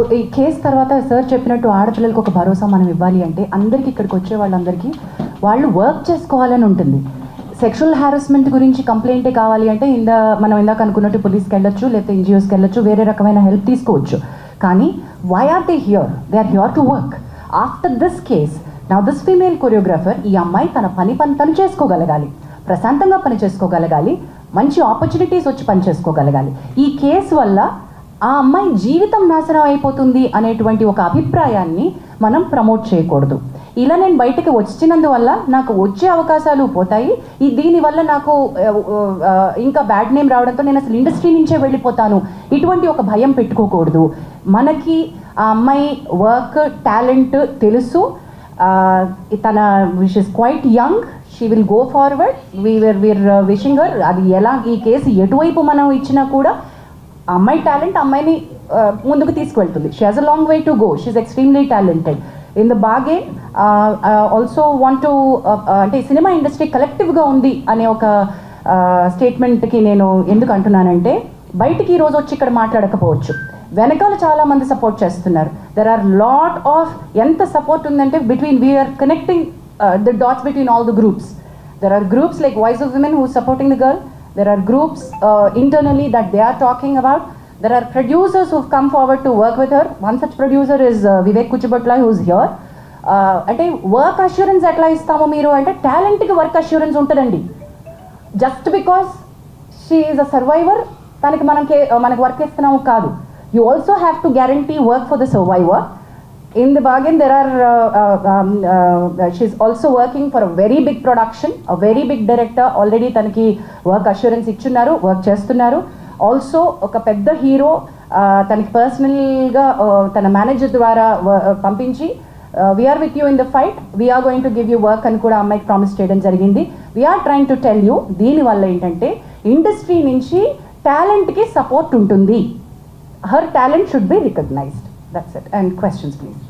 ఈ కేసు తర్వాత సార్ చెప్పినట్టు ఆడపిల్లలకు ఒక భరోసా మనం ఇవ్వాలి అంటే అందరికీ ఇక్కడికి వచ్చే వాళ్ళందరికీ వాళ్ళు వర్క్ చేసుకోవాలని ఉంటుంది. సెక్షువల్ హారాస్మెంట్ గురించి కంప్లైంటే కావాలి అంటే మనం ఇందాక అనుకున్నట్టు పోలీస్కి వెళ్ళొచ్చు, లేకపోతే ఎన్జిఓస్కి వెళ్ళొచ్చు, వేరే రకమైన హెల్ప్ తీసుకోవచ్చు. కానీ why are they here? They are here to work. After this case now this female choreographer, ఈ అమ్మాయి తన పని తను చేసుకోగలగాలి, ప్రశాంతంగా పని చేసుకోగలగాలి, మంచి ఆపర్చునిటీస్ వచ్చి పని చేసుకోగలగాలి. ఈ కేసు వల్ల ఆ అమ్మాయి జీవితం నాశనం అయిపోతుంది అనేటువంటి ఒక అభిప్రాయాన్ని మనం ప్రమోట్ చేయకూడదు. ఇలా నేను బయటకు వచ్చినందువల్ల నాకు వచ్చే అవకాశాలు పోతాయి, దీనివల్ల నాకు ఇంకా బ్యాడ్ నేమ్ రావడంతో నేను అసలు ఇండస్ట్రీ నుంచే వెళ్ళిపోతాను, ఇటువంటి ఒక భయం పెట్టుకోకూడదు. మనకి ఆ అమ్మాయి వర్క్ టాలెంట్ తెలుసు, తన wish is quite young, she will go forward, we're wishing her. అది ఎలా ఈ కేసు ఎటువైపు మనం ఇచ్చినా కూడా అమ్మాయి టాలెంట్ అమ్మాయిని ముందుకు తీసుకువెళ్తుంది. She has a long way to go, she is extremely talented. In the బాగే ఆల్సో వాంట్ టు అంటే సినిమా ఇండస్ట్రీ కలెక్టివ్గా ఉంది అనే ఒక స్టేట్మెంట్కి నేను ఎందుకు అంటున్నానంటే, బయటికి ఈరోజు వచ్చి ఇక్కడ మాట్లాడకపోవచ్చు, వెనకాల చాలామంది సపోర్ట్ చేస్తున్నారు. దెర్ ఆర్ లాట్ ఆఫ్ ఎంత సపోర్ట్ ఉందంటే we're connecting the dots between all the groups. There are groups like voice of women who supporting the girl. There are groups internally that they are talking about. There are producers who've come forward to work with her. One such producer is Vivek Kuchibutla, who's here. Ante work assurance etla istamo meeru ante talent ki work assurance untadandi. Just because she is a survivor taniki manaki work istunnam kaadu. You also have to guarantee work for the survivor. In the bargain, there are she's also working for a very big production, a very big director. Already tanaki work assurance ichunnaru, work chestunnaru. Also oka pedda hero taniki personal ga tana manager dwara pampinchi we are with you in the fight, we are going to give you work అని కూడా అమ్మాయికి promise చేయడం జరిగింది. We are trying to tell you, దీని వల్ల ఏంటంటే industry నుంచి talent కి సపోర్ట్ ఉంటుంది. Her talent should be recognized. That's it. And questions please.